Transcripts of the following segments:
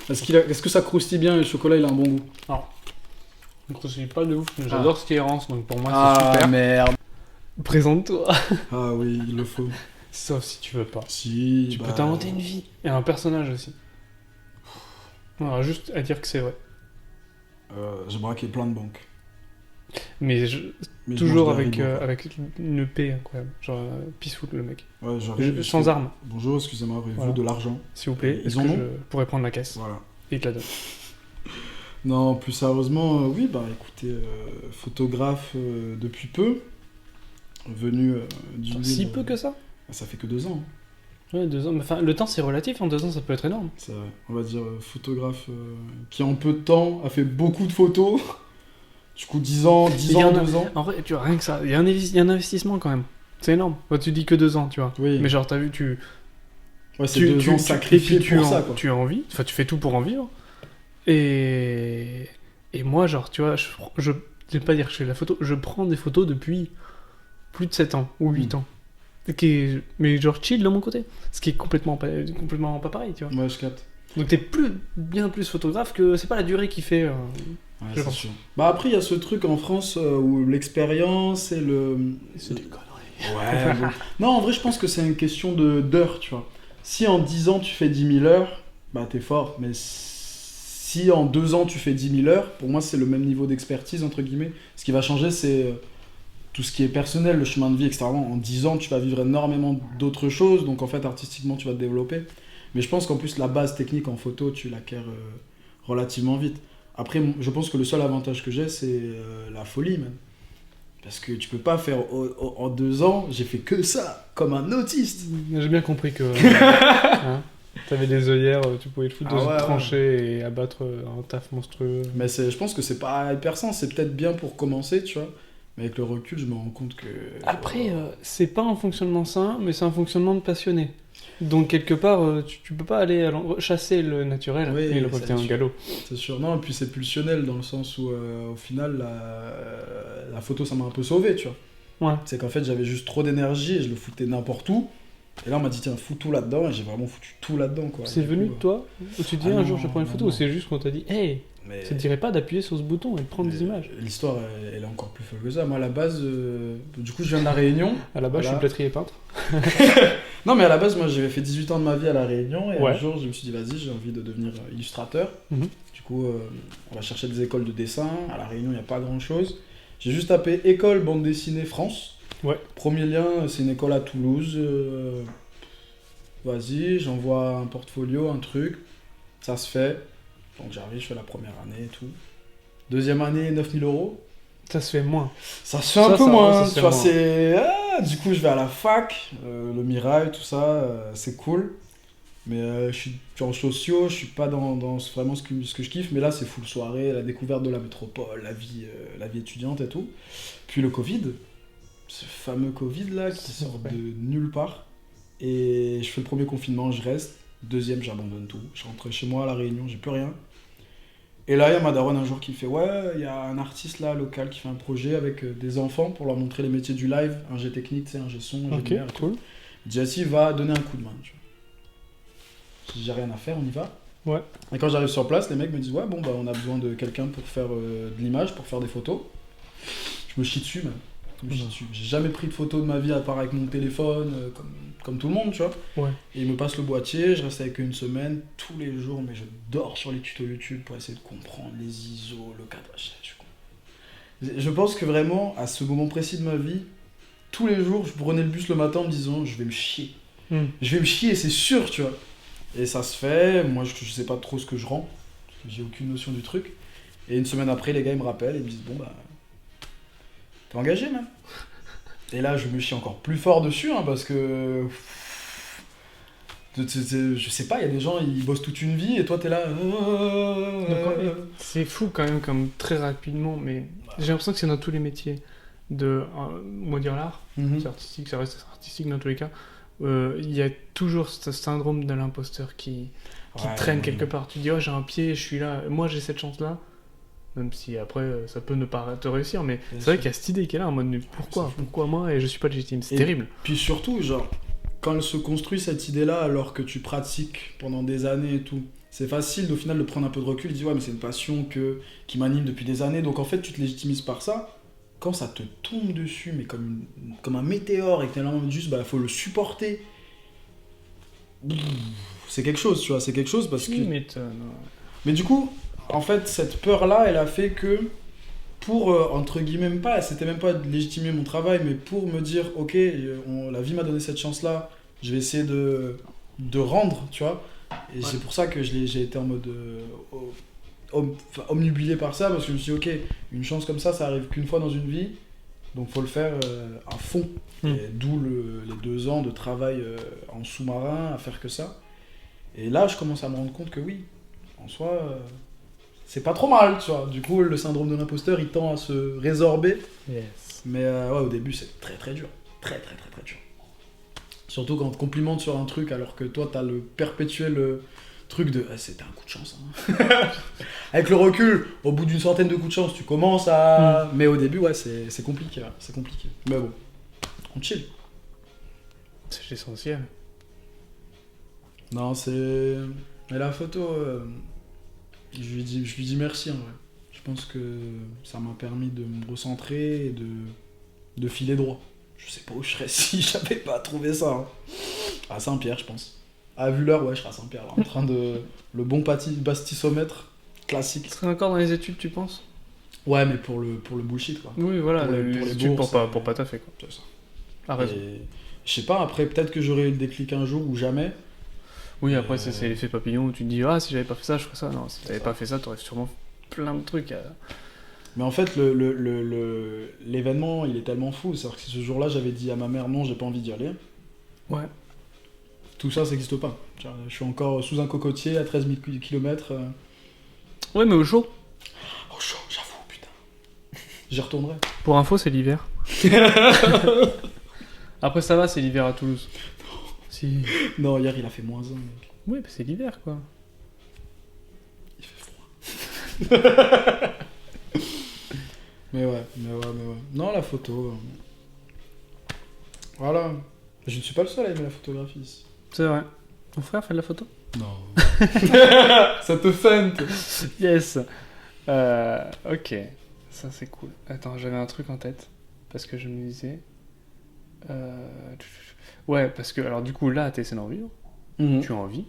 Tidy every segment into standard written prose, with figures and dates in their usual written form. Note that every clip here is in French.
Est-ce que ça croustille bien et le chocolat il a un bon goût? Donc je suis pas de ouf, mais j'adore ce qui est rance, donc pour moi c'est Ah super. merde. Présente-toi. Ah oui, il le faut. Sauf si tu veux pas. Si. Tu peux t'inventer une vie. Et un personnage aussi. Alors juste à dire que c'est vrai. J'ai braqué plein de banques. Mais Mais je toujours mange des avec, haricots, quoi. avec une paix incroyable. Genre peaceful le mec. Ouais, j'arrive. Sans armes, Bonjour, excusez-moi, avez-vous Voilà. de l'argent? s'il vous plaît. Ils Est-ce en que ont je pourrais prendre la caisse Voilà. et il te la donne. Non, plus sérieusement, oui, bah écoutez, photographe depuis peu, venu du Si Lille, peu que ça. ça fait que 2 ans, hein, Ouais, 2 ans. Mais enfin, le temps c'est relatif, en 2 ans ça peut être énorme. c'est vrai. On va dire photographe qui en peu de temps a fait beaucoup de photos. Du coup, 10 ans, Il y en a- 2 ans. En vrai, tu vois, rien que ça. Il y a un investissement quand même. C'est énorme. Bah, tu dis que 2 ans, tu vois. Oui, Mais genre, t'as vu, ouais, c'est 2 ans sacrifiés pour ça, quoi. tu as envie, enfin tu fais tout pour en vivre. Et moi, genre, tu vois, je vais pas dire que je fais de la photo, je prends des photos depuis plus de 7 ans ou 8 ans. Mais genre chill de mon côté. Ce qui est complètement pas pareil, tu vois. Ouais, je capte. Donc t'es bien plus photographe que c'est pas la durée qui fait. Ouais, Je c'est pense. sûr. Bah après, il y a ce truc en France où l'expérience et le... C'est des conneries. Ouais, bon. Non, en vrai, je pense que c'est une question d'heures, tu vois. Si en 10 ans, tu fais 10 000 heures, bah t'es fort. Mais si en 2 ans, tu fais 10 000 heures, pour moi, c'est le même niveau d'expertise, entre guillemets. Ce qui va changer, c'est tout ce qui est personnel, le chemin de vie, etc. En 10 ans, tu vas vivre énormément d'autres choses. Donc, en fait, artistiquement, tu vas te développer. Mais je pense qu'en plus, la base technique en photo, tu l'acquiers relativement vite. Après, je pense que le seul avantage que j'ai, c'est la folie, même. Parce que tu peux pas faire en 2 ans, j'ai fait que ça, comme un autiste. J'ai bien compris que hein, t'avais des œillères, tu pouvais te foutre Ah dans ouais, une ouais. tranchée et abattre un taf monstrueux. Mais je pense que c'est pas hyper sain, c'est peut-être bien pour commencer, tu vois. Mais avec le recul, je me rends compte que... Après, c'est pas un fonctionnement sain, mais c'est un fonctionnement de passionné. Donc quelque part, tu peux pas aller chasser le naturel Oui, et le ça, rejeter en c'est galop. C'est sûr. Non, et puis c'est pulsionnel dans le sens où, au final, la photo, ça m'a un peu sauvé, tu vois. Ouais. C'est qu'en fait, j'avais juste trop d'énergie et je le foutais n'importe où. Et là, on m'a dit, tiens, fous tout là-dedans, et j'ai vraiment foutu tout là-dedans, quoi. C'est Du venu coup, de toi ou tu te dis ah un non, jour je prends une non, photo non. ou c'est juste qu'on t'a dit hey, mais... ça te dirait pas d'appuyer sur ce bouton et de prendre des images. L'histoire, elle est encore plus folle que ça. Moi, à la base, du coup, je viens de La Réunion. À la base, je Voilà. suis plâtrier peintre. Non, mais à la base, moi, j'avais fait 18 ans de ma vie à La Réunion, et Ouais. un jour, je me suis dit, vas-y, j'ai envie de devenir illustrateur. Mhm. Du coup, on va chercher des écoles de dessin. À La Réunion, il n'y a pas grand-chose. J'ai juste tapé école bande dessinée France. Ouais. Premier lien, c'est une école à Toulouse. Vas-y, j'envoie un portfolio, un truc. Ça se fait. Donc j'arrive, je fais la première année et tout. Deuxième année, 9 000 euros. Ça se fait moins. Ça se fait un peu ça, moins. ça se Tu fait vois, moins. c'est... du coup, je vais à la fac, le Mirail, tout ça, c'est cool. Mais je suis en sociaux, je suis pas dans vraiment ce que je kiffe. Mais là, c'est full soirée, la découverte de la métropole, la vie étudiante et tout. Puis le Covid, ce fameux Covid là qui C'est sort vrai. de nulle part. Et je fais le premier confinement, je reste. Deuxième, j'abandonne tout. Je rentre chez moi à La Réunion, j'ai plus rien. Et là, il y a ma daronne un jour qui me fait ouais, il y a un artiste là local qui fait un projet avec des enfants pour leur montrer les métiers du live, un G technique, tu sais, un G son, un G Ok, lumière et tout. cool. Jesse va donner un coup de main. Tu vois. Si j'ai rien à faire, on y va. Ouais. Et quand j'arrive sur place, les mecs me disent ouais, bon bah on a besoin de quelqu'un pour faire de l'image, pour faire des photos. Je me chie dessus même. Je me chie dessus. J'ai jamais pris de photos de ma vie à part avec mon téléphone, comme tout le monde, tu vois. Ouais. Et il me passe le boîtier, je reste avec eux une semaine, tous les jours, mais je dors sur les tutos YouTube pour essayer de comprendre les ISO, le cadrage. Je pense que vraiment, à ce moment précis de ma vie, tous les jours, je prenais le bus le matin en me disant je vais me chier. Je vais me chier, c'est sûr, tu vois. Et ça se fait, moi je sais pas trop ce que je rends, parce que j'ai aucune notion du truc. Et une semaine après, les gars ils me rappellent et me disent bon bah, t'es engagé même. Et là je me chie encore plus fort dessus, hein, parce que... Je sais pas, il y a des gens, ils bossent toute une vie et toi t'es là... C'est fou quand même, comme très rapidement, mais j'ai l'impression que c'est dans tous les métiers de, on va dire l'art, Mhm. c'est artistique, ça reste artistique dans tous les cas. Il y a toujours ce syndrome de l'imposteur qui Ouais, traîne ouais. quelque part. Tu dis, oh, j'ai un pied, je suis là, moi j'ai cette chance-là. Même si après ça peut ne pas te réussir, mais c'est vrai sûr. qu'il y a cette idée qui est là en mode mais pourquoi C'est fou. Pourquoi moi et je suis pas légitime. C'est Et- terrible. Puis surtout, genre, quand elle se construit cette idée-là alors que tu pratiques pendant des années et tout, c'est facile au final de prendre un peu de recul, de dire ouais mais c'est une passion qui m'anime depuis des années, donc en fait tu te légitimises par ça. Quand ça te tombe dessus, mais comme un météore, et que t'es là en mode juste, bah faut le supporter. C'est quelque chose, tu vois, c'est quelque chose parce que... Mais du coup, en fait, cette peur-là, elle a fait que, pour, entre guillemets, c'était même pas de légitimer mon travail, mais pour me dire, ok, la vie m'a donné cette chance-là, je vais essayer de rendre, tu vois. Et c'est pour ça que j'ai été en mode omnubilé par ça, parce que je me suis dit, ok, une chance comme ça arrive qu'une fois dans une vie, donc faut le faire à fond. Et d'où les 2 ans de travail en sous-marin à faire que ça. Et là, je commence à me rendre compte que oui, en soi, c'est pas trop mal, tu vois. Du coup, le syndrome de l'imposteur, il tend à se résorber. Yes. Mais ouais, au début, c'est très très dur. Très très très très dur. Surtout quand on te complimente sur un truc alors que toi, t'as le perpétuel truc de c'était un coup de chance. Hein. Avec le recul, au bout d'une centaine de coups de chance, tu commences à... Mais au début, ouais, c'est compliqué. Ouais, c'est compliqué. Mais bon, on chill. C'est l'essentiel. Non, c'est... Mais la photo, je lui dis merci en vrai. Je pense que ça m'a permis de me recentrer et de filer droit. Je sais pas où je serais si j'avais pas trouvé ça. Hein. À Saint-Pierre, je pense. À vu l'heure, ouais, je serais à Saint-Pierre, là, en train de... Le bon bastissomètre, classique. Tu serais encore dans les études, tu penses? Ouais, mais pour le bullshit, quoi. Oui, voilà, pour les études bourses, pour pas taffer, quoi. C'est ça. Ah, raison. Et je sais pas, après, peut-être que j'aurai eu le déclic un jour ou jamais. Oui, après, c'est l'effet papillon où tu te dis, ah, si j'avais pas fait ça, je ferais ça. Non, si t'avais pas fait ça, t'aurais sûrement plein de trucs à... Mais en fait, l'événement, il est tellement fou. C'est-à-dire que si ce jour-là, j'avais dit à ma mère, non, j'ai pas envie d'y aller. Ouais. Tout ça, ça n'existe pas. Je suis encore sous un cocotier à 13 000 km. Ouais, mais au chaud. Au chaud, j'avoue, putain. J'y retournerai. Pour info, c'est l'hiver. Après, ça va, c'est l'hiver à Toulouse. Si... Non, hier, il a fait -1, mec. Oui, bah, c'est l'hiver, quoi. Il fait froid. mais ouais. Non, la photo... Voilà. Je ne suis pas le seul à aimer la photographie ici. C'est vrai. Ton frère fait de la photo? Non. Ça te feinte. Yes. Ok. Ça, c'est cool. Attends, j'avais un truc en tête. Parce que je me disais... Ouais, parce que, alors du coup, là, t'essaies d'en vivre. Tu as envie.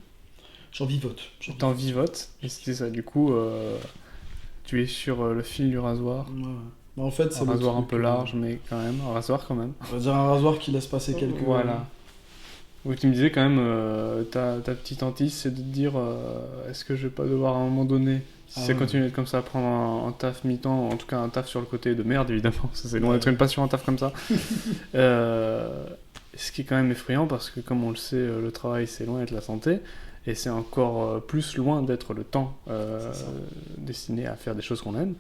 J'en vivote. T'en vivotes. Et c'est ça, du coup, tu es sur le fil du rasoir. Ouais. Bah, en fait, c'est un rasoir un truc, peu large, mais quand même. Un rasoir quand même. On va dire un rasoir qui laisse passer quelques... Voilà. Où tu me disais quand même, ta petite hantise, c'est de te dire, est-ce que je vais pas devoir à un moment donné, si ça continue comme ça, prendre un taf mi-temps, en tout cas un taf sur le côté de merde, évidemment, ça c'est loin d'être une passion, un taf comme ça. Ce qui est quand même effrayant parce que, comme on le sait, le travail c'est loin d'être la santé, et c'est encore plus loin d'être le temps destiné à faire des choses qu'on aime.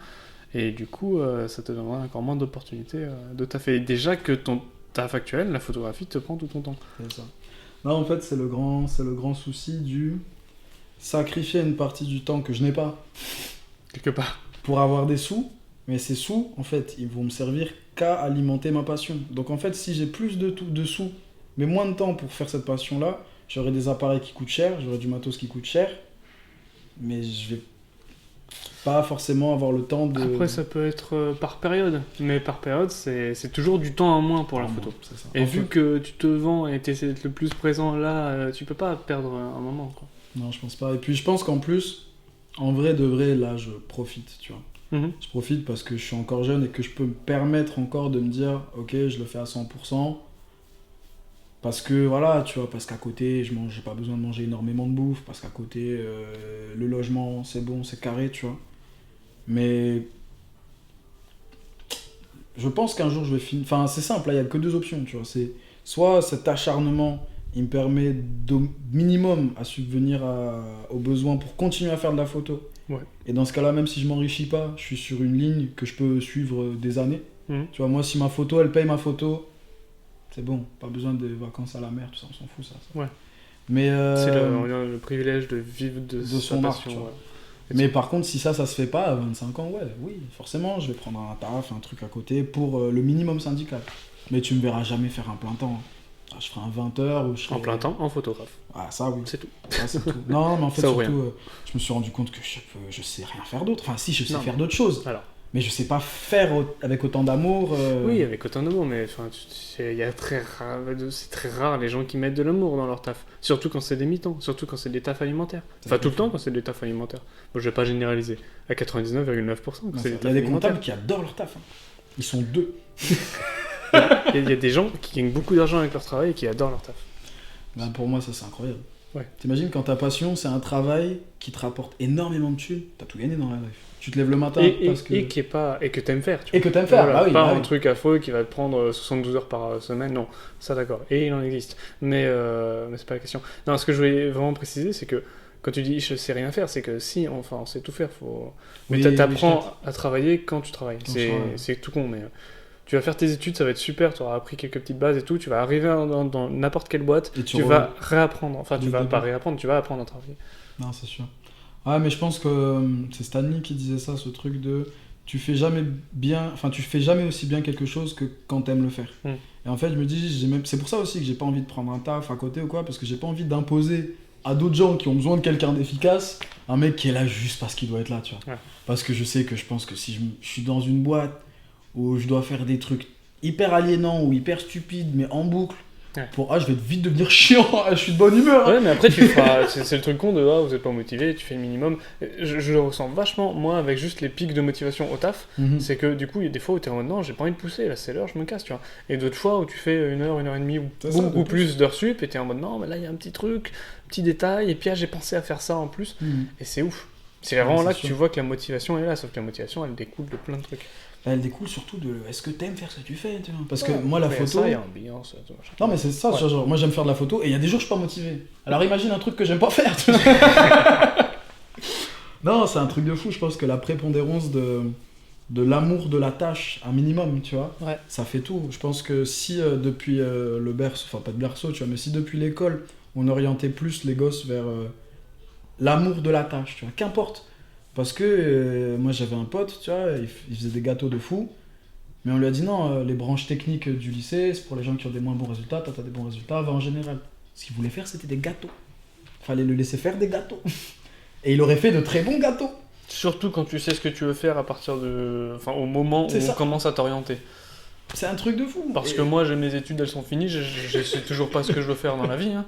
Et du coup, ça te donnera encore moins d'opportunités de taffer. Et déjà que ton taf actuel, la photographie, te prend tout ton temps. C'est ça. Là, en fait, c'est le grand souci du sacrifier une partie du temps que je n'ai pas. Quelque part. Pour avoir des sous. Mais ces sous, en fait, ils vont me servir qu'à alimenter ma passion. Donc, en fait, si j'ai plus de sous, mais moins de temps pour faire cette passion-là, j'aurai des appareils qui coûtent cher, j'aurai du matos qui coûte cher. Mais je vais pas forcément avoir le temps de... Après, ça peut être par période. Mais par période, c'est toujours du temps en moins pour la photo. C'est ça. Et vu que tu te vends et tu essaies d'être le plus présent là, tu peux pas perdre un moment, quoi. Non, je pense pas. Et puis, je pense qu'en plus, en vrai de vrai, là, je profite, tu vois. Je profite parce que je suis encore jeune et que je peux me permettre encore de me dire, ok, je le fais à 100%. Parce que, voilà, tu vois, parce qu'à côté, j'ai pas besoin de manger énormément de bouffe. Parce qu'à côté, le logement, c'est bon, c'est carré, tu vois. Mais je pense qu'un jour je vais finir. Enfin, c'est simple, là, il n'y a que 2 options, tu vois. C'est soit cet acharnement, il me permet au minimum à subvenir aux besoins pour continuer à faire de la photo. Ouais. Et dans ce cas-là, même si je m'enrichis pas, je suis sur une ligne que je peux suivre des années. Tu vois, moi, si ma photo, elle paye ma photo, c'est bon, pas besoin de vacances à la mer, tout ça, on s'en fout, ça. Ouais. Mais c'est le privilège de vivre de son art, tu vois. Mais par contre, si ça se fait pas à 25 ans, oui, forcément, je vais prendre un taf, un truc à côté pour le minimum syndical. Mais tu me verras jamais faire un plein temps. je ferai un 20 heures ou je serai... En plein temps, en photographe. Ah, ça, oui. C'est tout. Ça, c'est tout. Non, mais en fait, Ça ou surtout, je me suis rendu compte que je sais rien faire d'autre. Enfin, si, je sais Non. faire d'autres choses. Alors. Mais je sais pas faire avec autant d'amour. Oui, avec autant d'amour, mais enfin, c'est très rare les gens qui mettent de l'amour dans leur taf. Surtout quand c'est des mi-temps, surtout quand c'est des tafs alimentaires. Enfin, tout le temps quand c'est des tafs alimentaires. Bon, je vais pas généraliser. À 99,9% quand Non, c'est des il y a tafs des alimentaires. comptables qui adorent leur taf. Hein. Ils sont 2. Il y a des gens qui gagnent beaucoup d'argent avec leur travail et qui adorent leur taf. Ben, pour moi, ça, c'est incroyable. Ouais. T'imagines quand ta passion, c'est un travail qui te rapporte énormément de thunes, t'as tout gagné dans la life. Tu te lèves le matin parce que... Et que t'aimes faire, tu vois. Et que t'aimes faire, Voilà, bah oui. pas bah un oui. truc affreux qui va te prendre 72 heures par semaine, non, ça d'accord, et il en existe. Mais c'est pas la question. Non, ce que je voulais vraiment préciser, c'est que quand tu dis je sais rien faire, c'est que si, enfin, on sait tout faire, faut... Mais Oui, t'apprends oui, à travailler quand tu travailles. Quand tu travailles. C'est tout con, mais tu vas faire tes études, ça va être super, tu auras appris quelques petites bases et tout, tu vas arriver dans n'importe quelle boîte, Et tu vas réapprendre, enfin tu Dès vas le pas début. réapprendre, tu vas apprendre à travailler. Non, c'est sûr. Ouais, mais je pense que c'est Stanley qui disait ça, ce truc de tu fais jamais bien, enfin tu fais jamais aussi bien quelque chose que quand t'aimes le faire. Mm. Et en fait, je me dis, c'est pour ça aussi que j'ai pas envie de prendre un taf à côté ou quoi, parce que j'ai pas envie d'imposer à d'autres gens qui ont besoin de quelqu'un d'efficace, un mec qui est là juste parce qu'il doit être là, tu vois. Ouais. Parce que je pense que si je suis dans une boîte où je dois faire des trucs hyper aliénants ou hyper stupides, mais en boucle, Ouais. je vais vite devenir chiant, je suis de bonne humeur. Hein. Ouais, mais après, tu feras. C'est le truc con de vous êtes pas motivé, tu fais le minimum. Je le ressens vachement, moi, avec juste les pics de motivation au taf. Mhm. C'est que du coup, il y a des fois où t'es en mode non, j'ai pas envie de pousser, là c'est l'heure, je me casse, tu vois. Et d'autres fois où tu fais 1 heure et demie ou C'est ça, beaucoup de plus d'heures sup et t'es en mode non, mais là il y a un petit truc, petit détail, et puis j'ai pensé à faire ça en plus. Mhm. Et c'est ouf. C'est vraiment Ouais, là c'est que sûr. tu vois que la motivation est là, sauf que la motivation elle découle de plein de trucs. Elle découle surtout de est-ce que t'aimes faire ce que tu fais, tu vois. Parce que Ouais. moi, la Mais photo. Ça, il y a ambiance, tout, machin. Non, mais c'est ça, Ouais. genre, moi j'aime faire de la photo et il y a des jours je suis pas motivé. Alors imagine un truc que j'aime pas faire, tu vois. Non, c'est un truc de fou, je pense que la prépondérance de l'amour de la tâche, un minimum, tu vois, Ouais. ça fait tout. Je pense que si depuis le berceau, enfin pas de berceau, tu vois, mais si depuis l'école, on orientait plus les gosses vers l'amour de la tâche, tu vois, qu'importe. Parce que moi j'avais un pote, tu vois, il faisait des gâteaux de fou. Mais on lui a dit non, les branches techniques du lycée, c'est pour les gens qui ont des moins bons résultats, toi t'as des bons résultats, va en général. Ce qu'il voulait faire, c'était des gâteaux. Fallait le laisser faire des gâteaux. Et il aurait fait de très bons gâteaux. Surtout quand tu sais ce que tu veux faire à partir de. Enfin, au moment où C'est ça. on commence à t'orienter. C'est un truc de fou. Parce Et- que moi, mes études, elles sont finies, je sais toujours pas ce que je veux faire dans la vie. Hein.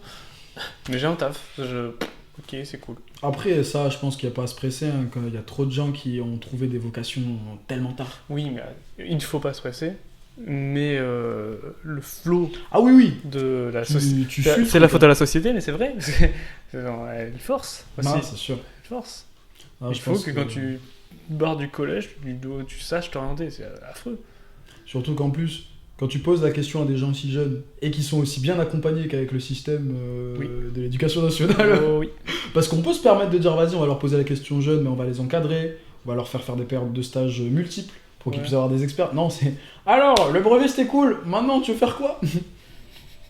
Mais j'ai un taf. Ok, c'est cool. Après, ça, je pense qu'il n'y a pas à se presser, hein, quand il y a trop de gens qui ont trouvé des vocations tellement tard. Oui, mais il ne faut pas se presser. Mais le flow Ah oui, oui. de la société. Tu fuis, C'est la faute à la société, mais c'est vrai. Elle force aussi. Non, c'est sûr. Elle force. Non, Il je faut pense que quand tu barres du collège, tu saches t'orienter. C'est affreux. Surtout qu'en plus, quand tu poses la question à des gens si jeunes et qui sont aussi bien accompagnés qu'avec le système Oui. de l'éducation nationale, Oh, oui. parce qu'on peut se permettre de dire vas-y, on va leur poser la question jeune, mais on va les encadrer, on va leur faire des périodes de stage multiples pour qu'ils Ouais. puissent avoir des experts. Non, c'est alors, le brevet c'était cool, maintenant tu veux faire quoi?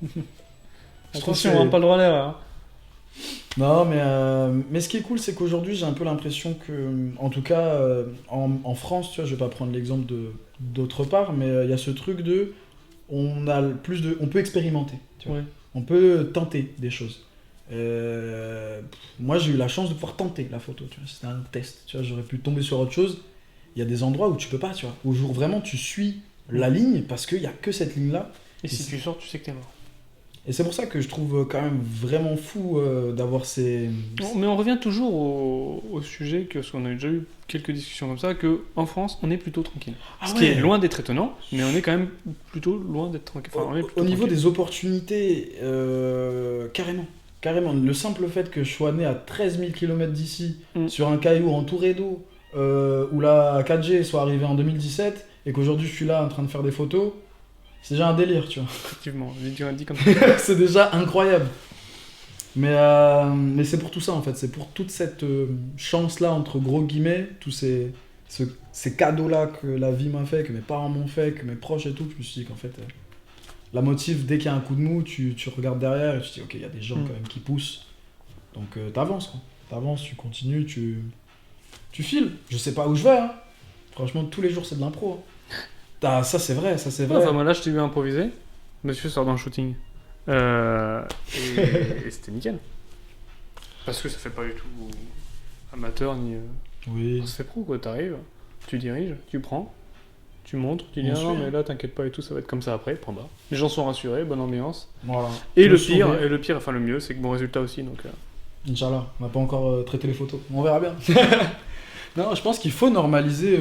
Je trouve Attention, que hein, c'est- pas le droit à l'erreur. Non, mais ce qui est cool, c'est qu'aujourd'hui, j'ai un peu l'impression que, en tout cas, en France, tu vois, je vais pas prendre l'exemple d'autre part, mais il y a ce truc de, on peut expérimenter, tu vois. Ouais. On peut tenter des choses. Moi, j'ai eu la chance de pouvoir tenter la photo, tu vois. C'était un test, tu vois. J'aurais pu tomber sur autre chose. Il y a des endroits où tu peux pas, tu vois. Au jour vraiment, tu suis la ligne parce qu'il y a que cette ligne-là. Et si tu sors, tu sais que t'es mort. Et c'est pour ça que je trouve quand même vraiment fou d'avoir ces. Mais on revient toujours au sujet, parce qu'on a déjà eu quelques discussions comme ça, qu'en France, on est plutôt tranquille. Ah Ce qui ouais. est loin d'être étonnant, mais on est quand même plutôt loin d'être tranquille. Enfin, on est plutôt Au niveau tranquille. des opportunités, carrément. Carrément. Le simple fait que je sois né à 13 000 km d'ici, Mm. sur un caillou entouré d'eau, où la 4G soit arrivée en 2017, et qu'aujourd'hui je suis là en train de faire des photos, c'est déjà un délire, tu vois. Effectivement, dit comme ça. C'est déjà incroyable. Mais c'est pour tout ça, en fait. C'est pour toute cette chance-là, entre gros guillemets, tous ces cadeaux-là que la vie m'a fait, que mes parents m'ont fait, que mes proches et tout, que je me suis dit qu'en fait, la motive, dès qu'il y a un coup de mou, tu regardes derrière et tu te dis, ok, il y a des gens Mm. quand même qui poussent. Donc t'avances, quoi. T'avances, tu continues, tu files. Je sais pas où je vais, hein. Franchement, tous les jours, c'est de l'impro. Hein. Ça, c'est vrai, ça, c'est vrai. Enfin, moi là, je t'ai vu improviser. Monsieur sort d'un shooting. Et c'était nickel. Parce que ça fait pas du tout amateur ni. Oui. Ça fait pro quoi, t'arrives, tu diriges, tu prends, tu montres, tu dis On ah non suit, mais là t'inquiète pas et tout, ça va être comme ça après, prends bas. Les gens sont rassurés, bonne ambiance. Voilà. Et Le le sourire. pire, enfin le mieux, c'est que bon résultat aussi donc. Inch'Allah, on n'a pas encore traité les photos. On verra bien. Non, je pense qu'il faut normaliser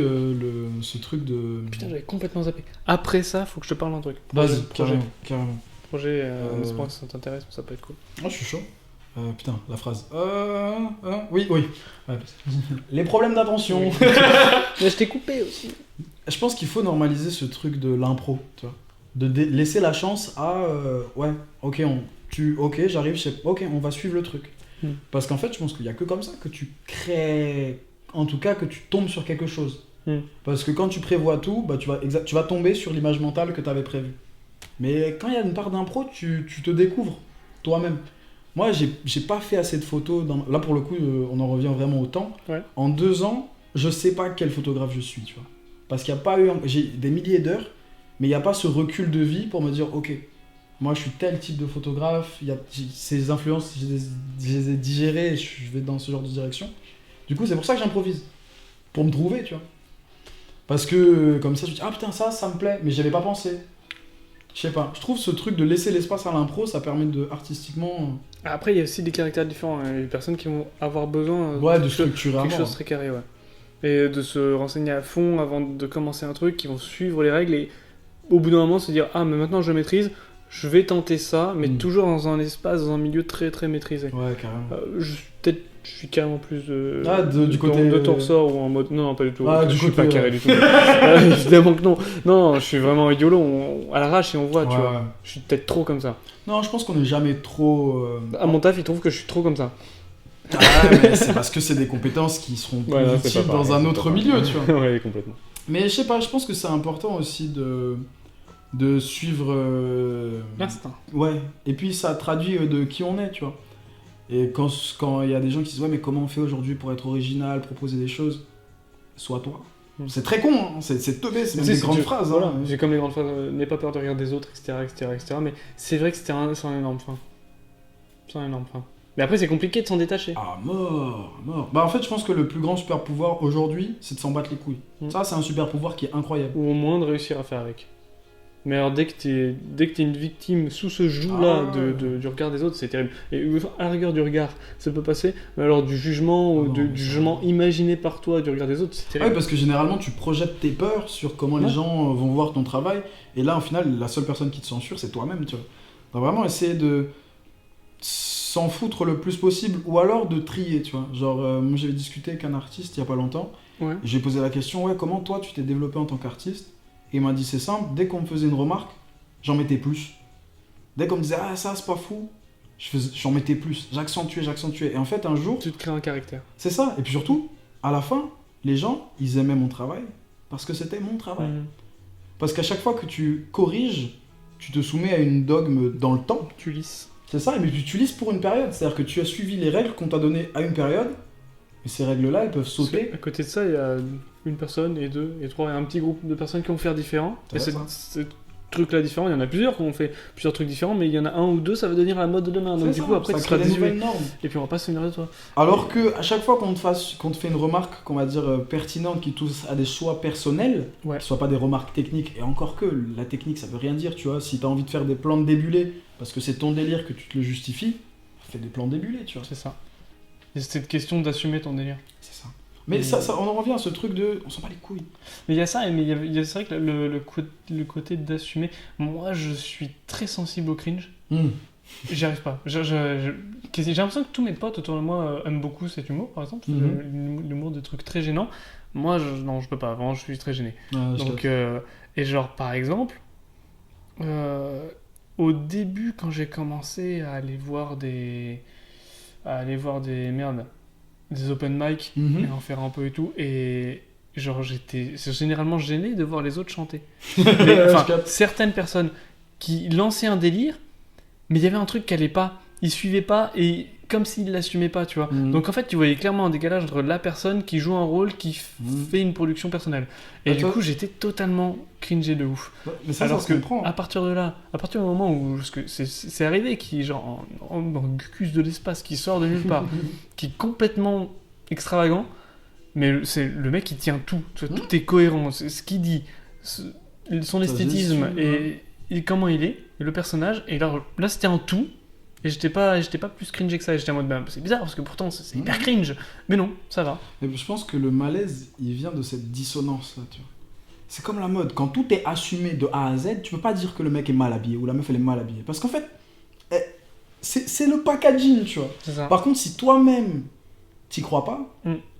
ce truc de. Putain, j'avais complètement zappé. Après ça, faut que je te parle d'un truc. Vas-y, projet. carrément. Projet, j'espère que ça t'intéresse, ça peut être cool. Oh, je suis chaud. Putain, la phrase. Oui. Ouais, les problèmes d'attention. Mais je t'ai coupé aussi. Je pense qu'il faut normaliser ce truc de l'impro, tu vois. Laisser la chance à. Ouais, ok, ok, j'arrive, ok, on va suivre le truc. Parce qu'en fait, je pense qu'il n'y a que comme ça que tu crées. En tout cas, que tu tombes sur quelque chose. Parce que quand tu prévois tout, bah, tu vas tomber sur l'image mentale que tu avais prévue. Mais quand il y a une part d'impro, tu te découvres toi-même. Moi, j'ai pas fait assez de photos. Là, pour le coup, on en revient vraiment au temps. Ouais. En 2 ans, je sais pas quel photographe je suis, tu vois. Parce qu'il n'y a pas eu. J'ai des milliers d'heures, mais il n'y a pas ce recul de vie pour me dire, ok, moi je suis tel type de photographe, ces influences, je les ai digérées et je vais dans ce genre de direction. Du coup, c'est pour ça que j'improvise. Pour me trouver, tu vois. Parce que comme ça, je me dis, ah putain, ça me plaît, mais j'y avais pas pensé. Je sais pas, je trouve ce truc de laisser l'espace à l'impro, ça permet de artistiquement. Après, il y a aussi des caractères différents. Il y a des personnes qui vont avoir besoin Ouais, de structurer quelque chose très carré, ouais. Et de se renseigner à fond avant de commencer un truc, qui vont suivre les règles et au bout d'un moment se dire ah mais maintenant je maîtrise, je vais tenter ça, mais toujours dans un espace, dans un milieu très très maîtrisé. Ouais, carrément. Peut-être je suis carrément plus du côté de ton ressort ou en mode non pas du tout. Ah, je du suis côté, pas carré du tout. Évidemment que non. Non, je suis vraiment idiolo, à l'arrache et on voit, tu vois. Ouais. Je suis peut-être trop comme ça. Non, je pense qu'on n'est jamais trop. À mon taf, ils trouvent que je suis trop comme ça. Ah, mais c'est parce que c'est des compétences qui seront plus utiles dans un autre milieu, tu vois. Ouais, complètement. Mais je sais pas, je pense que c'est important aussi de suivre. L'instinct. Ouais, et puis ça traduit de qui on est, tu vois. Et quand il y a des gens qui disent ouais, mais comment on fait aujourd'hui pour être original, proposer des choses, sois toi. C'est très con, hein. C'est teubé, c'est même des grandes phrases. Voilà, hein. j'ai comme les grandes phrases, n'aie pas peur de rire des autres, etc. Mais c'est vrai que c'est un énorme frein. C'est un énorme frein. Mais après, c'est compliqué de s'en détacher. Ah, mort. Bah, en fait, je pense que le plus grand super pouvoir aujourd'hui, c'est de s'en battre les couilles. Ça, c'est un super pouvoir qui est incroyable. Ou au moins de réussir à faire avec. Mais alors, dès que t'es une victime sous ce joug-là du regard des autres, c'est terrible. Et à la rigueur du regard, ça peut passer. Mais alors, du jugement, ou du jugement imaginé par toi du regard des autres, c'est terrible. Ouais, parce que généralement, tu projettes tes peurs sur comment les gens vont voir ton travail. Et là, au final, la seule personne qui te censure, c'est toi-même, tu vois. Donc, vraiment, essayer de s'en foutre le plus possible, ou alors de trier, tu vois. Genre, moi j'avais discuté avec un artiste il y a pas longtemps, j'ai posé la question, ouais, comment toi tu t'es développé en tant qu'artiste? Et il m'a dit, c'est simple, dès qu'on me faisait une remarque, j'en mettais plus. Dès qu'on me disait, ah ça c'est pas fou, j'en mettais plus, j'accentuais. Et en fait, un jour... Tu te crées un caractère. C'est ça, et puis surtout, à la fin, les gens, ils aimaient mon travail, parce que c'était mon travail. Parce qu'à chaque fois que tu corriges, tu te soumets à une dogme dans le temps. Tu lisses. C'est ça, mais tu lisses pour une période. C'est-à-dire que tu as suivi les règles qu'on t'a données à une période, et ces règles-là, elles peuvent sauter. À côté de ça, il y a une personne, et deux, et trois, et un petit groupe de personnes qui vont faire différent. Et ce truc-là différent, il y en a plusieurs qui ont fait plusieurs trucs différents, mais il y en a un ou deux, ça va devenir la mode de demain. Donc du coup, après, tu seras désuet. Et puis on va pas se souvenir de toi. Alors que à chaque fois qu'on te fait une remarque, qu'on va dire pertinente, qui touche à des choix personnels, qui ne soient pas des remarques techniques, et encore que la technique, ça veut rien dire, tu vois. Si tu as envie de faire des plans débulés, parce que c'est ton délire que tu te le justifies, fais des plans débulés, tu vois. C'est ça. Et c'est cette question d'assumer ton délire. C'est ça. Mais ça, on en revient à ce truc de... On s'en bat les couilles. Mais il y a ça, mais c'est vrai que le côté d'assumer... Moi, je suis très sensible au cringe. J'y arrive pas. J'ai l'impression que tous mes potes autour de moi aiment beaucoup cet humour, par exemple. L'humour de trucs très gênants. Moi, non, je peux pas. Vraiment, je suis très gêné. Donc, et genre, par exemple... au début, quand j'ai commencé à aller voir des open mic et en faire un peu et tout, et genre j'étais généralement gêné de voir les autres chanter. Certaines personnes qui lançaient un délire, mais il y avait un truc qui allait pas, ils suivaient pas, et comme s'il l'assumait pas, tu vois. Donc en fait, tu voyais clairement un décalage entre la personne qui joue un rôle, qui fait une production personnelle. Et du coup, j'étais totalement cringé de ouf. Ouais, mais ça, Alors ça se comprend. à partir de là, à partir du moment où parce que c'est arrivé, qui genre en gucus de l'espace, qui sort de nulle part, qui est complètement extravagant, mais c'est le mec qui tient tout, tout est cohérent, c'est ce qu'il dit, son esthétisme et comment il est, et le personnage, et là c'était un tout. Et j'étais pas plus cringé que ça, j'étais en mode bah, c'est bizarre parce que pourtant c'est hyper cringe, mais non, ça va. Mais je pense que le malaise, il vient de cette dissonance là, tu vois. C'est comme la mode, quand tout est assumé de A à Z, tu peux pas dire que le mec est mal habillé ou la meuf elle est mal habillée. Parce qu'en fait, c'est le packaging, tu vois. C'est ça. Par contre, si toi-même t'y crois pas,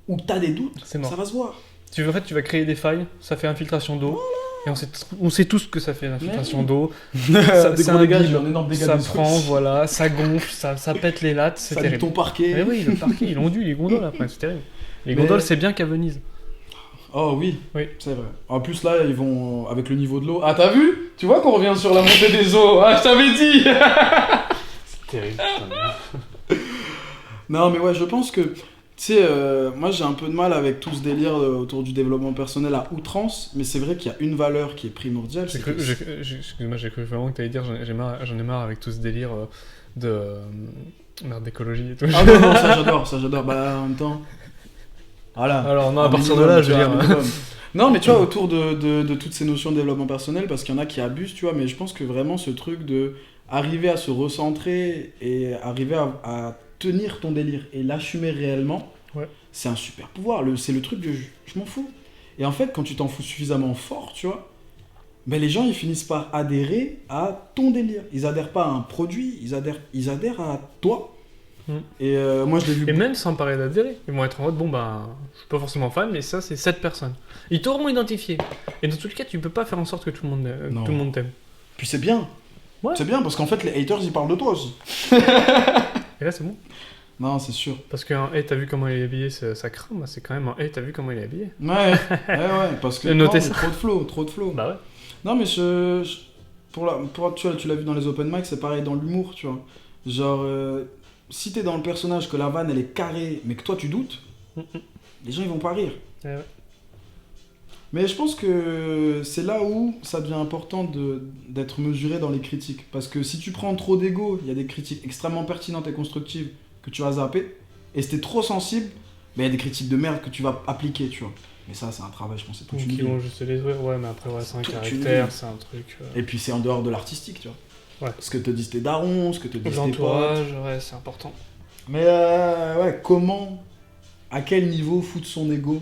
ou t'as des doutes, C'est mort. ça va se voir. Tu vas créer des failles, ça fait infiltration d'eau. Et on sait tous que ça fait l'infiltration d'eau. Des gros dégâts, un énorme dégât ça de prend, voilà, ça gonfle, ça pète les lattes, c'est ça terrible. ton parquet. Mais oui, le parquet, il ondule les gondoles après, c'est terrible. Les gondoles, c'est bien qu'à Venise. Oh oui, Oui. c'est vrai. En plus là, ils vont avec le niveau de l'eau. Ah t'as vu? Tu vois qu'on revient sur la montée des eaux. Ah je t'avais dit. C'est terrible. Non mais ouais, je pense que tu sais, moi j'ai un peu de mal avec tout ce délire autour du développement personnel à outrance, mais c'est vrai qu'il y a une valeur qui est primordiale. Excuse-moi, j'ai cru vraiment que t'allais dire j'en ai marre avec tout ce délire merde, d'écologie et tout. Ah non, ça j'adore. Bah en même temps. Voilà. Alors non, à partir de là, je veux dire. Non, mais tu vois, autour de toutes ces notions de développement personnel, parce qu'il y en a qui abusent, tu vois, mais je pense que vraiment ce truc de arriver à se recentrer et arriver à tenir ton délire et l'assumer réellement, c'est un super pouvoir. C'est le truc de je m'en fous. Et en fait, quand tu t'en fous suffisamment fort, tu vois, ben les gens ils finissent par adhérer à ton délire. Ils adhèrent pas à un produit, ils adhèrent à toi. Et moi je l'ai vu. Et même sans parler d'adhérer, ils vont être en mode bon bah je suis pas forcément fan, mais ça c'est cette personne. Ils t'auront identifié. Et dans tous les cas, tu peux pas faire en sorte que tout le monde t'aime. Puis c'est bien. Ouais. C'est bien parce qu'en fait les haters ils parlent de toi aussi. Et là c'est bon. Non, c'est sûr. Parce qu'un hey, t'as vu comment il est habillé, ça craint, bah, c'est quand même un hey, t'as vu comment il est habillé. Ouais, parce que Notez ça. trop de flow. Bah ouais. Non, mais tu l'as vu dans les open mic, c'est pareil dans l'humour, tu vois. Genre, si t'es dans le personnage que la vanne elle est carrée, mais que toi tu doutes, les gens ils vont pas rire. Ouais. Mais je pense que c'est là où ça devient important d'être mesuré dans les critiques. Parce que si tu prends trop d'ego, il y a des critiques extrêmement pertinentes et constructives que tu vas zapper. Et si t'es trop sensible, ben, il y a des critiques de merde que tu vas appliquer, tu vois. Mais ça, c'est un travail, je pense, c'est toute une Qui vie. vont juste les ouvrir, ouais, mais après, ouais, c'est un Toute une caractère, vie. c'est un truc. Et puis c'est en dehors de l'artistique, tu vois. Ouais. Ce que te disent tes darons, ce que te disent tes potes. L'entourage, ouais, c'est important. Mais ouais, comment, à quel niveau foutre son ego?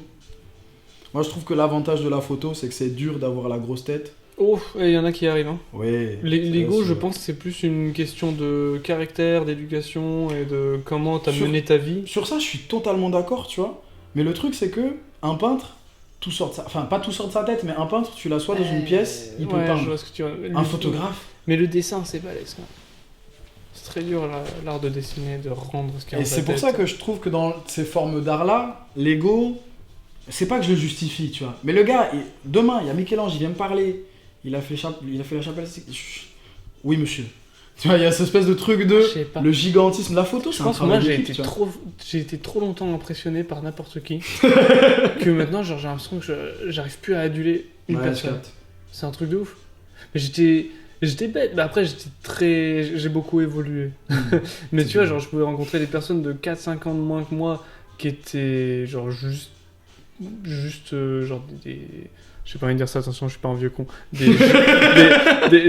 Moi, je trouve que l'avantage de la photo, c'est que c'est dur d'avoir la grosse tête. Oh, il y en a qui y arrivent, hein. Ouais. L'ego, je pense que c'est plus une question de caractère, d'éducation et de comment t'as mené ta vie. Sur ça, je suis totalement d'accord, tu vois. Mais le truc, c'est que un peintre, tout sort de sa... Enfin, pas tout sort de sa tête, mais un peintre, tu l'assois dans une pièce, il peut ouais, peindre. je vois ce que tu veux. Un photographe. Mais le dessin, c'est balèze, quoi. C'est très dur, l'art de dessiner, de rendre ce qu'il y a Et dans ta c'est pour tête. ça que je trouve que dans ces formes d'art-là, l'ego, c'est pas que je le justifie, tu vois. Mais le gars, demain, il y a Michel-Ange, il vient me parler. Il a fait la chapelle. Oui, monsieur. Tu vois, il y a cette espèce de truc de Je sais pas. le gigantisme. La photo, Je c'est un pense que moi, travail d'équipe, tu vois. j'ai été trop longtemps impressionné par n'importe qui que maintenant, genre, j'ai l'impression que j'arrive plus à aduler une Ouais, personne. je capte. C'est un truc de ouf. Mais j'étais bête. Mais après, j'ai beaucoup évolué. Mais tu vois, genre, je pouvais rencontrer des personnes de 4-5 ans de moins que moi qui étaient, genre, juste genre, j'ai pas envie de dire ça, attention, je suis pas un vieux con.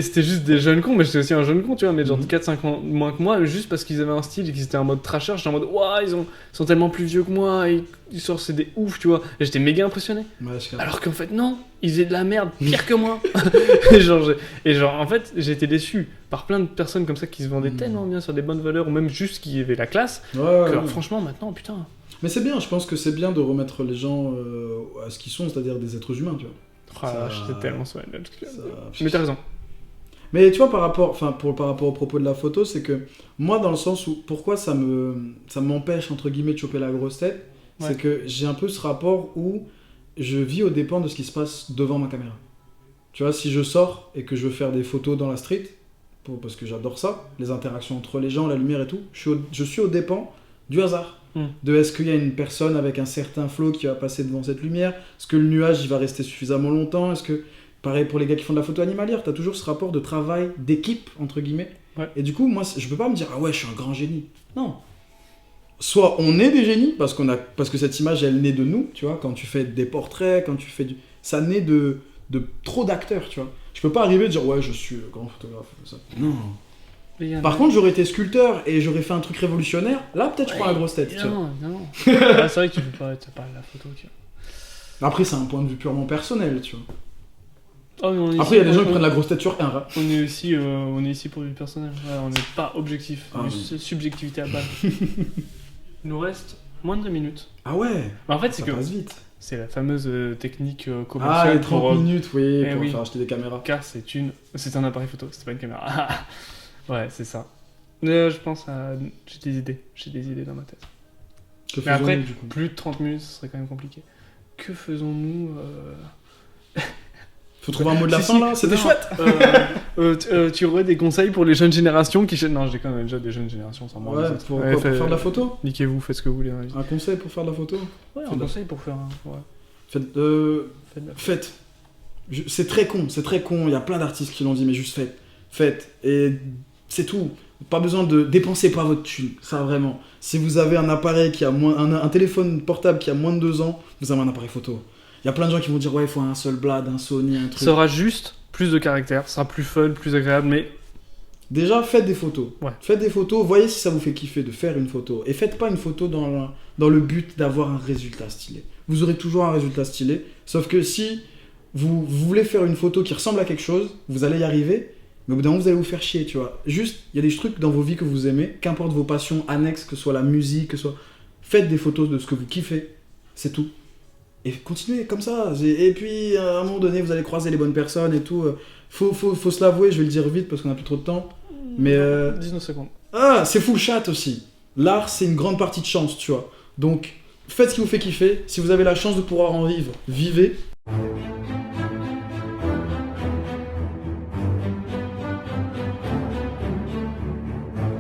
C'était juste des jeunes cons, mais j'étais aussi un jeune con, tu vois, mais genre de 4-5 ans moins que moi, juste parce qu'ils avaient un style et qu'ils étaient en mode trasher, j'étais en mode, waouh, ils sont tellement plus vieux que moi, ils sortent, c'est des ouf, tu vois. Et j'étais méga impressionné. Ouais, je capte. Alors qu'en fait, non, ils faisaient de la merde, pire que moi. et genre, en fait, j'ai été déçu par plein de personnes comme ça qui se vendaient tellement bien sur des bonnes valeurs, ou même juste qui avaient la classe, Ouais, que ouais. franchement, maintenant, putain. Mais c'est bien, je pense que c'est bien de remettre les gens à ce qu'ils sont, c'est-à-dire des êtres humains, tu vois. Ah, Ça- j'étais tellement sur la note. Ça- Mais t'as raison. Mais tu vois, par rapport au propos de la photo, c'est que moi, dans le sens où, pourquoi ça m'empêche, entre guillemets, de choper la grosse tête, Ouais. c'est que j'ai un peu ce rapport où je vis aux dépens de ce qui se passe devant ma caméra. Tu vois, si je sors et que je veux faire des photos dans la street, parce que j'adore ça, les interactions entre les gens, la lumière et tout. Je suis aux dépens du hasard. De est-ce qu'il y a une personne avec un certain flow qui va passer devant cette lumière? Est-ce que le nuage il va rester suffisamment longtemps? Est-ce que, pareil pour les gars qui font de la photo animalière, t'as toujours ce rapport de travail, d'équipe, entre guillemets. Ouais. Et du coup, moi, je peux pas me dire, ah ouais, je suis un grand génie. Non. Soit on est des génies, parce que cette image, elle naît de nous, tu vois, quand tu fais des portraits, quand tu fais du... Ça naît de trop d'acteurs, tu vois. Je peux pas arriver et dire, ouais, je suis le grand photographe. Ça. Non. Par contre, j'aurais été sculpteur et j'aurais fait un truc révolutionnaire, là, peut-être je prends la grosse tête. Non. C'est vrai que tu peux pas parler de la photo, tu vois. Après, c'est un point de vue purement personnel, tu vois. Oh, mais Après, il y a des gens qui prennent la grosse tête sur un. On est ici pour du personnel. Ouais, on n'est pas objectif. Subjectivité à balle. Il nous reste moins de 2 minutes. Ah ouais. Bah, en fait, c'est ça que passe vite. c'est la fameuse technique Ah, commerciale les 30 minutes, oui, pour oui. faire acheter des caméras. Car c'est un appareil photo, c'est pas une caméra. Ouais, c'est ça. Je pense à... J'ai des idées dans ma tête. Que Mais après, faisons-nous, du coup plus de 30 minutes, ce serait quand même compliqué. Que faisons-nous Faut trouver un mot de la fin, là. C'était Non, chouette. tu aurais des conseils pour les jeunes générations qui... Non, je déconne, on a déjà des jeunes générations sans moi. Ouais, pour faire de la photo. Niquez-vous, faites ce que vous voulez dans la vie. Un conseil pour faire de la photo. Ouais, un conseil pour faire un... Ouais. Faites. C'est très con, il y a plein d'artistes qui l'ont dit, mais juste faites. Et c'est tout. Pas besoin de dépenser pas votre thune, ça vraiment. Si vous avez un appareil qui a un téléphone portable qui a moins de 2 ans, vous avez un appareil photo. Il y a plein de gens qui vont dire ouais, il faut un Hasselblad, un Sony, un truc. Ça aura juste plus de caractère, ça sera plus fun, plus agréable, mais... Déjà, faites des photos. Ouais. Faites des photos, voyez si ça vous fait kiffer de faire une photo. Et faites pas une photo dans le but d'avoir un résultat stylé. Vous aurez toujours un résultat stylé, sauf que si vous voulez faire une photo qui ressemble à quelque chose, vous allez y arriver, mais au bout d'un moment, vous allez vous faire chier, tu vois. Juste, il y a des trucs dans vos vies que vous aimez, qu'importe vos passions annexes, que ce soit la musique, que ce soit... Faites des photos de ce que vous kiffez, c'est tout. Et continuez comme ça. Et puis, à un moment donné, vous allez croiser les bonnes personnes et tout. Faut se l'avouer, je vais le dire vite parce qu'on a plus trop de temps. Mais 19 secondes. Ah, c'est full chat aussi. L'art, c'est une grande partie de chance, tu vois. Donc, faites ce qui vous fait kiffer. Si vous avez la chance de pouvoir en vivre, vivez.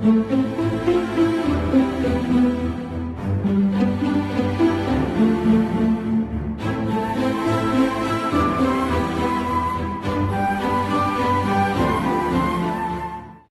Thank you.